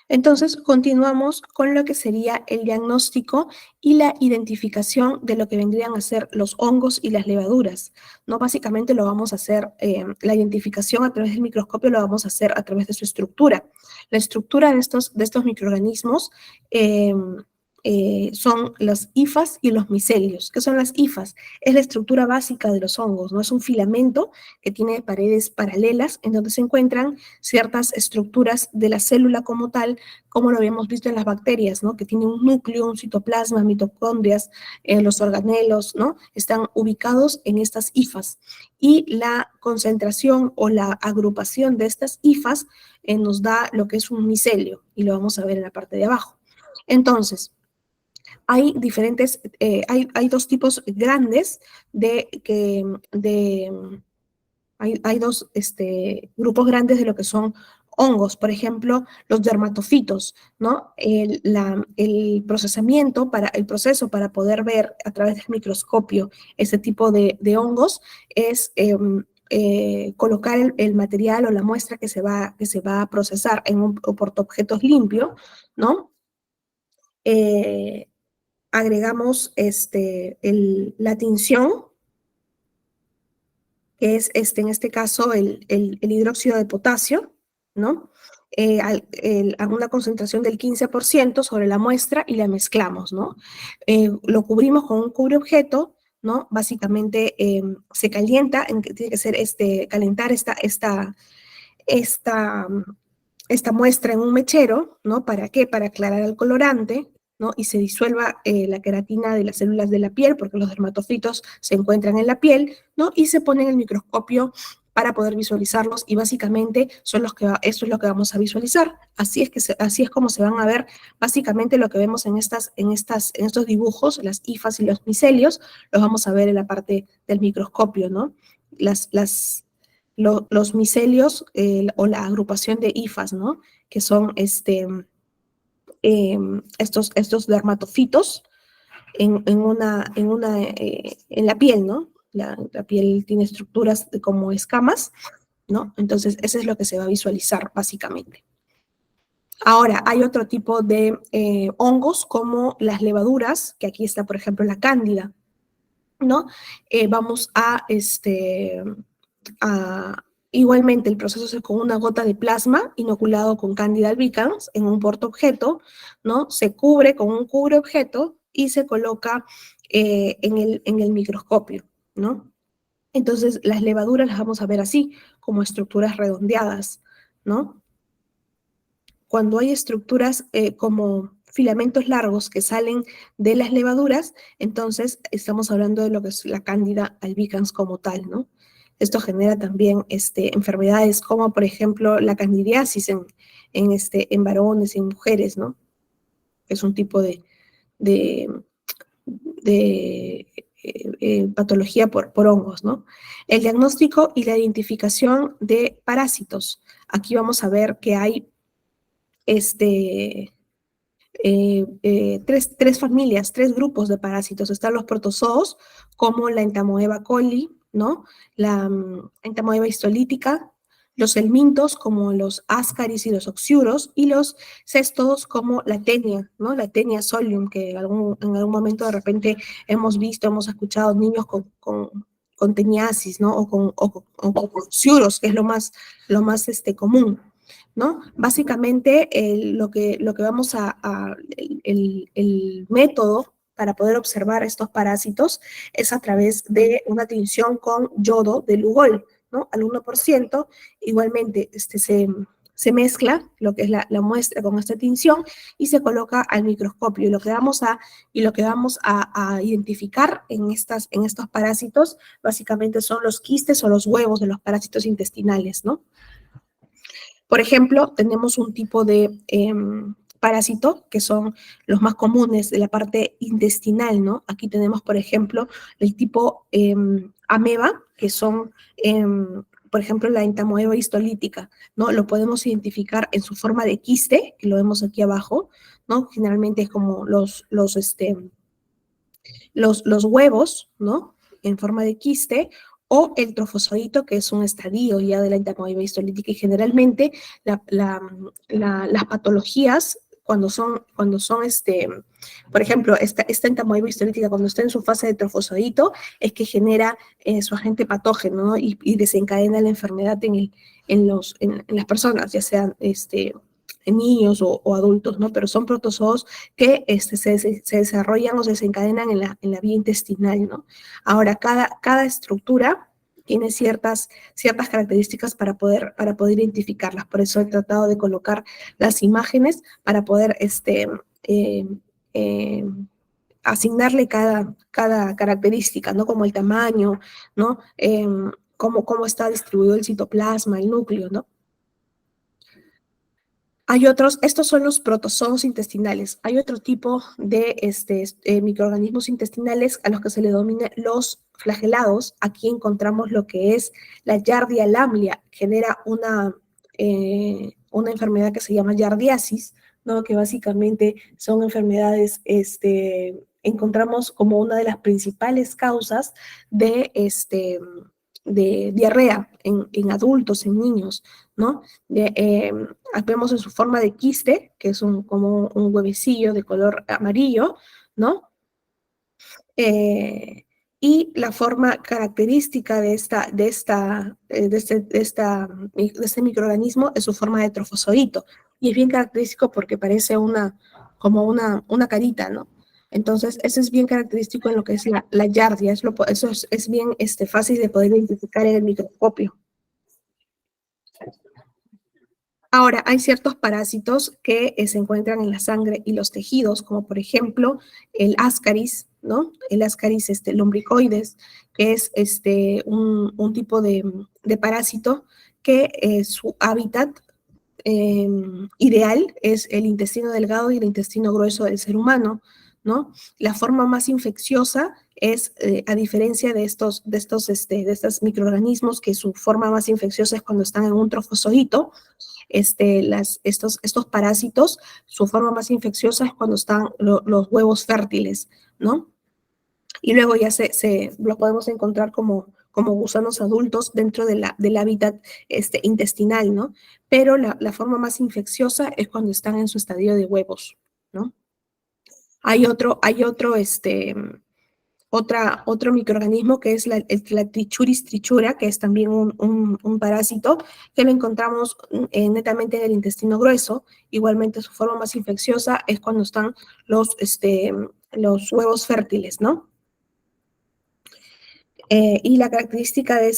Entonces, continuamos con lo que sería el diagnóstico y la identificación de lo que vendrían a ser los hongos y las levaduras. No, básicamente lo vamos a hacer, la identificación a través del microscopio lo vamos a hacer a través de su estructura. La estructura de estos microorganismos son las hifas y los micelios. ¿Qué son las hifas? Es la estructura básica de los hongos, ¿no? Es un filamento que tiene paredes paralelas en donde se encuentran ciertas estructuras de la célula como tal, como lo habíamos visto en las bacterias, ¿no? Que tiene un núcleo, un citoplasma, mitocondrias, los organelos, ¿no? Están ubicados en estas hifas. Y la concentración o la agrupación de estas hifas nos da lo que es un micelio, y lo vamos a ver en la parte de abajo. Entonces, hay diferentes, hay dos tipos grandes hay dos grupos grandes de lo que son hongos, por ejemplo, los dermatofitos, ¿no? El proceso para poder ver a través del microscopio ese tipo de hongos es colocar el material o la muestra que se va a procesar en un portaobjetos limpio, ¿no? Agregamos la tinción, que es en este caso el hidróxido de potasio, ¿no? A una concentración del 15% sobre la muestra y la mezclamos, ¿no? Lo cubrimos con un cubreobjeto, ¿no? Básicamente se calienta, tiene que ser calentar esta muestra en un mechero, ¿no? ¿Para qué? Para aclarar el colorante, ¿no? Y se disuelva la queratina de las células de la piel, porque los dermatofitos se encuentran en la piel, ¿no? Y se pone en el microscopio para poder visualizarlos y básicamente esto es lo que vamos a visualizar. Así es como se van a ver básicamente lo que vemos en estos dibujos, las hifas y los micelios, los vamos a ver en la parte del microscopio, ¿no? Los micelios o la agrupación de hifas, ¿no? Que son estos dermatofitos en la piel, ¿no? La piel tiene estructuras como escamas, ¿no? Entonces, eso es lo que se va a visualizar básicamente. Ahora, hay otro tipo de hongos como las levaduras, que aquí está, por ejemplo, la cándida, ¿no? Vamos igualmente, el proceso es con una gota de plasma inoculado con Candida albicans en un portaobjeto, ¿no? Se cubre con un cubreobjeto y se coloca en el microscopio, ¿no? Entonces, las levaduras las vamos a ver así, como estructuras redondeadas, ¿no? Cuando hay estructuras como filamentos largos que salen de las levaduras, entonces estamos hablando de lo que es la Candida albicans como tal, ¿no? Esto genera también enfermedades como, por ejemplo, la candidiasis en varones y en mujeres, ¿no? Es un tipo de, de patología por hongos, ¿no? El diagnóstico y la identificación de parásitos. Aquí vamos a ver que hay tres familias, tres grupos de parásitos. Están los protozoos, como la Entamoeba coli, ¿no? La Entamoeba histolítica, los helmintos, como los ascaris y los oxiuros, y los céstodos, como la tenia, ¿no? La tenia solium, que en algún momento de repente hemos visto, hemos escuchado niños con teniasis, ¿no? O con oxiuros, que es lo más común, ¿no? Básicamente, lo que vamos el método para poder observar estos parásitos es a través de una tinción con yodo de Lugol, ¿no? Al 1%, igualmente se mezcla lo que es la muestra con esta tinción y se coloca al microscopio. Y lo que vamos a identificar en estos parásitos básicamente son los quistes o los huevos de los parásitos intestinales, ¿no? Por ejemplo, tenemos un tipo de parásito que son los más comunes de la parte intestinal, ¿no? Aquí tenemos, por ejemplo, el tipo ameba, que son, por ejemplo, la entamoeba histolítica, ¿no? Lo podemos identificar en su forma de quiste, que lo vemos aquí abajo, ¿no? Generalmente es como los huevos, ¿no? En forma de quiste, o el trofozoito, que es un estadio ya de la entamoeba histolítica, y generalmente las patologías, por ejemplo, esta entamoeba histolítica, cuando está en su fase de trofozoito, es que genera su agente patógeno, ¿no? Y desencadena la enfermedad en las personas, ya sean en niños o adultos, ¿no? Pero son protozoos que se desarrollan o se desencadenan en la vía intestinal, ¿no? Ahora, cada estructura tiene ciertas características para poder identificarlas. Por eso he tratado de colocar las imágenes para poder eh, eh, asignarle cada característica, ¿no? Como el tamaño, ¿no? Cómo está distribuido el citoplasma, el núcleo, ¿no? Hay otros, estos son los protozoos intestinales. Hay otro tipo de microorganismos intestinales a los que se le denomina los flagelados. Aquí encontramos lo que es la Giardia lamblia, genera una enfermedad que se llama giardiasis, ¿no? Que básicamente son enfermedades, encontramos como una de las principales causas de diarrea en adultos, en niños, ¿no? Vemos en su forma de quiste, que es como un huevecillo de color amarillo, ¿no? Y la forma característica de este microorganismo es su forma de trofozoito. Y es bien característico porque parece como una carita, ¿no? Entonces, eso es bien característico en lo que es la giardia. Eso es bien fácil de poder identificar en el microscopio. Ahora, hay ciertos parásitos que se encuentran en la sangre y los tejidos, como por ejemplo el Ascaris, ¿no? El Ascaris lumbricoides, que es un tipo de parásito que su hábitat ideal es el intestino delgado y el intestino grueso del ser humano, ¿no? La forma más infecciosa es, a diferencia de estos microorganismos, que su forma más infecciosa es cuando están en un trofozoito, estos parásitos, su forma más infecciosa es cuando están los huevos fértiles, ¿no? Y luego ya lo podemos encontrar como gusanos adultos dentro del hábitat intestinal, ¿no? Pero la forma más infecciosa es cuando están en su estadio de huevos, ¿no? Hay otro microorganismo que es la Trichuris trichura, que es también un parásito, que lo encontramos netamente en el intestino grueso. Igualmente, su forma más infecciosa es cuando están los huevos fértiles, ¿no? Y la característica de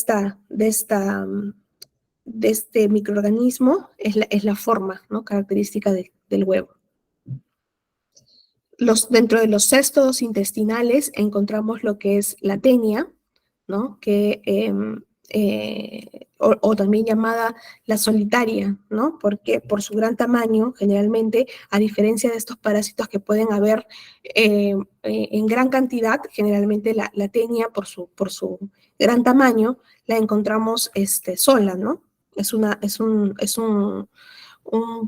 este microorganismo es la forma, ¿no? Característica del huevo. Dentro de los cestos intestinales encontramos lo que es la tenia, ¿no? O también llamada la solitaria, ¿no? Porque por su gran tamaño, generalmente, a diferencia de estos parásitos que pueden haber en gran cantidad, generalmente la tenia, por su gran tamaño, la encontramos sola, ¿no? Es un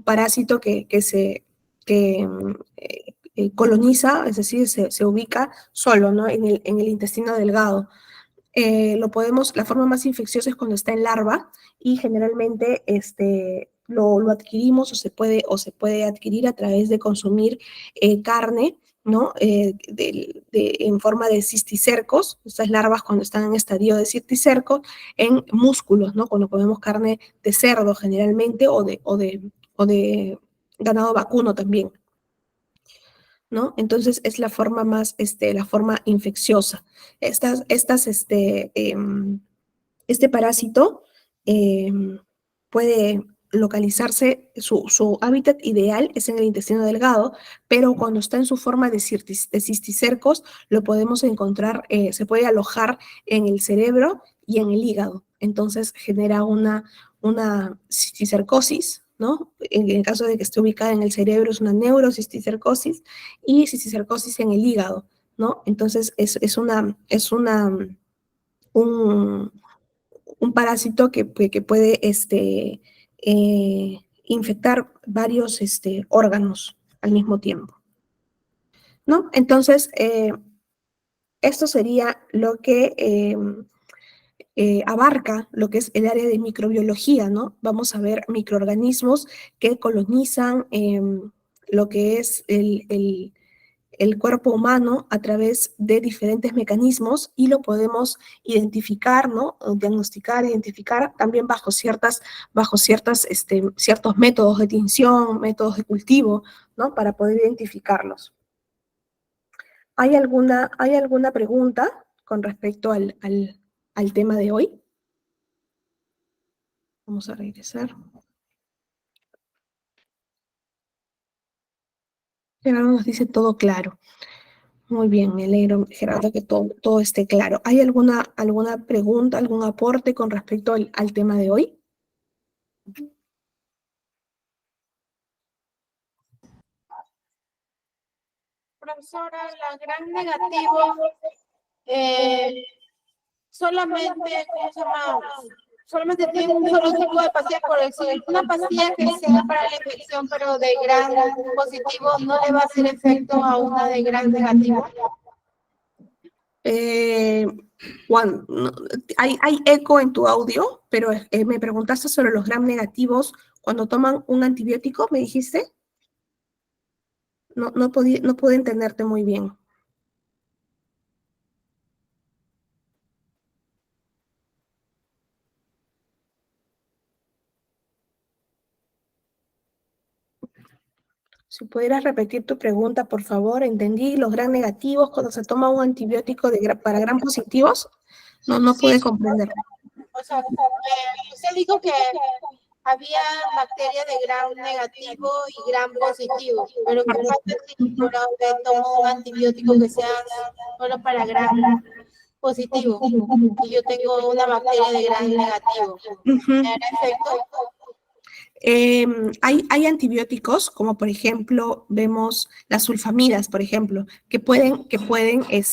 parásito que coloniza, es decir, se ubica solo, ¿no? En el intestino delgado. La forma más infecciosa es cuando está en larva, y generalmente lo adquirimos o se puede adquirir a través de consumir carne, ¿no? En forma de cisticercos, estas larvas cuando están en estadio de cisticercos, en músculos, ¿no? Cuando comemos carne de cerdo generalmente, o de ganado vacuno también, ¿no? Entonces es la forma la forma infecciosa. Este parásito eh, puede localizarse, su hábitat ideal es en el intestino delgado, pero cuando está en su forma de cisticercos, lo podemos encontrar, se puede alojar en el cerebro y en el hígado. Entonces genera una cisticercosis, ¿no? En el caso de que esté ubicada en el cerebro, es una neurocisticercosis, y cisticercosis en el hígado, ¿no? Entonces un, un parásito que puede infectar varios órganos al mismo tiempo, ¿no? Entonces, esto sería lo que abarca lo que es el área de microbiología, ¿no? Vamos a ver microorganismos que colonizan lo que es el cuerpo humano a través de diferentes mecanismos, y lo podemos identificar, ¿no? Diagnosticar, identificar también ciertos métodos de tinción, métodos de cultivo, ¿no? Para poder identificarlos. ¿Hay alguna pregunta con respecto al tema de hoy? Vamos a regresar. Gerardo nos dice todo claro. Muy bien, me alegro, Gerardo, que todo esté claro. ¿Hay alguna pregunta, algún aporte con respecto al tema de hoy? Profesora, la gran negativo solamente, ¿cómo se llama? Solamente tiene un solo tipo de pastilla, por decir, una pastilla que sea para la infección, pero de gran positivo, no le va a hacer efecto a una de gran negativo. No, hay eco en tu audio, pero me preguntaste sobre los gram negativos cuando toman un antibiótico, ¿me dijiste? No pude entenderte muy bien. Si pudieras repetir tu pregunta, por favor. Entendí los gram negativos cuando se toma un antibiótico para gram positivos. No pude comprender. O sea, usted dijo que había bacterias de gram negativo y gram positivo, pero ¿qué pasa si yo tomo un antibiótico que sea solo para gram positivo y yo tengo una bacteria de gram negativo? ¿Me hará efecto? Hay antibióticos, como por ejemplo, vemos las sulfamidas, por ejemplo, es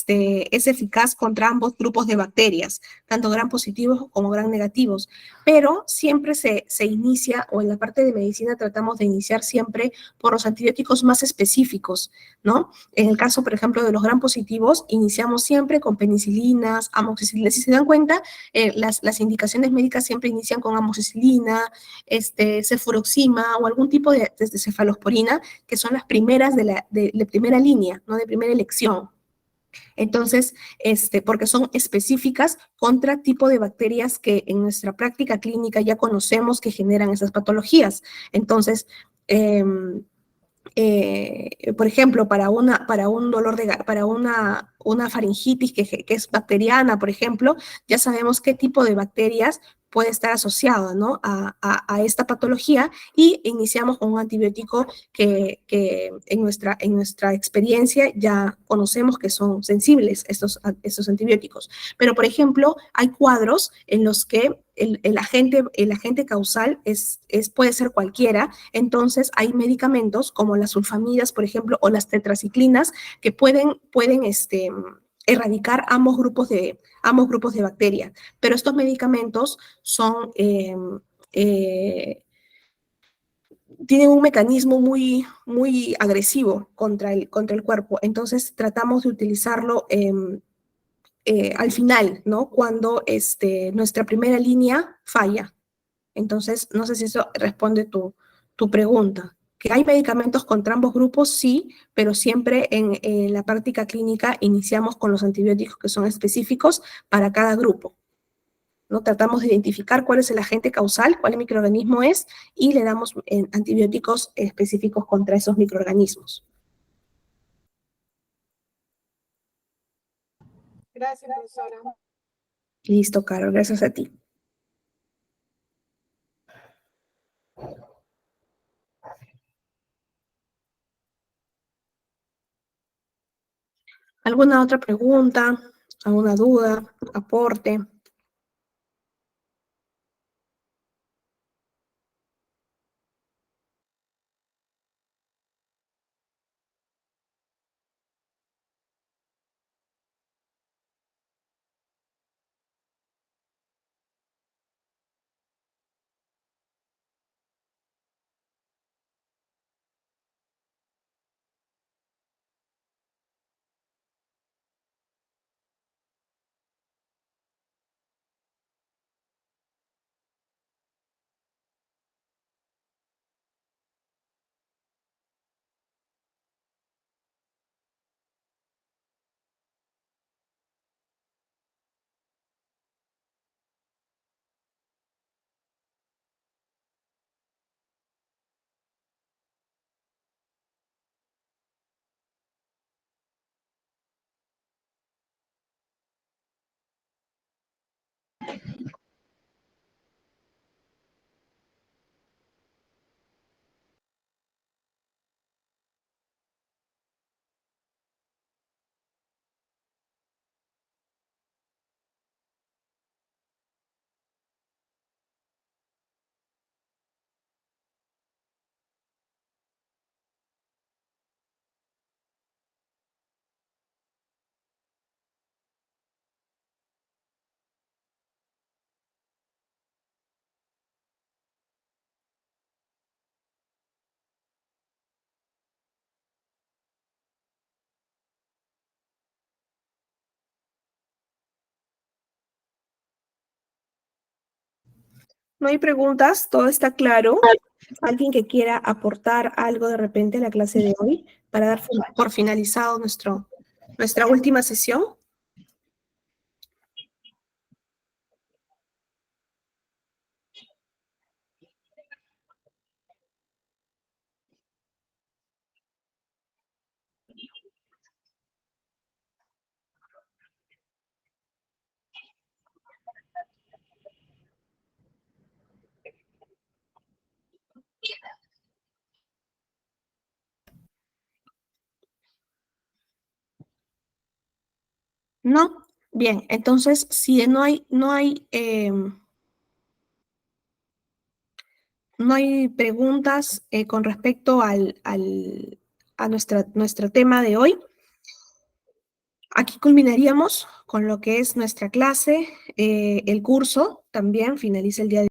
eficaz contra ambos grupos de bacterias, tanto gram positivos como gram negativos, pero siempre se inicia, o en la parte de medicina tratamos de iniciar siempre por los antibióticos más específicos, ¿no? En el caso, por ejemplo, de los gram positivos, iniciamos siempre con penicilinas, amoxicilinas. Si se dan cuenta, las indicaciones médicas siempre inician con amoxicilina, cefuroxima o algún tipo de cefalosporina, que son las primeras de primera línea, ¿no? De primera elección. Entonces, porque son específicas contra tipo de bacterias que en nuestra práctica clínica ya conocemos que generan esas patologías. Entonces, por ejemplo, para un dolor para una faringitis que es bacteriana, por ejemplo, ya sabemos qué tipo de bacterias puede estar asociada, ¿no? a esta patología y iniciamos con un antibiótico que en nuestra experiencia ya conocemos que son sensibles estos antibióticos. Pero, por ejemplo, hay cuadros en los que el agente causal puede ser cualquiera, entonces hay medicamentos como las sulfamidas, por ejemplo, o las tetraciclinas que pueden erradicar ambos grupos de bacterias, pero estos medicamentos eh, tienen un mecanismo muy agresivo contra el cuerpo, entonces tratamos de utilizarlo al final, ¿no? Cuando nuestra primera línea falla. Entonces, no sé si eso responde tu pregunta. Que hay medicamentos contra ambos grupos, sí, pero siempre en la práctica clínica iniciamos con los antibióticos que son específicos para cada grupo, ¿no? Tratamos de identificar cuál es el agente causal, cuál microorganismo es, y le damos antibióticos específicos contra esos microorganismos. Gracias, profesora. Listo, Carol, gracias a ti. ¿Alguna otra pregunta? ¿Alguna duda? ¿Aporte? No hay preguntas, todo está claro. ¿Alguien que quiera aportar algo de repente a la clase de hoy para dar por finalizado nuestra última sesión? ¿No? Bien, entonces, si no hay preguntas con respecto a nuestro tema de hoy, aquí culminaríamos con lo que es nuestra clase, el curso también finaliza el día de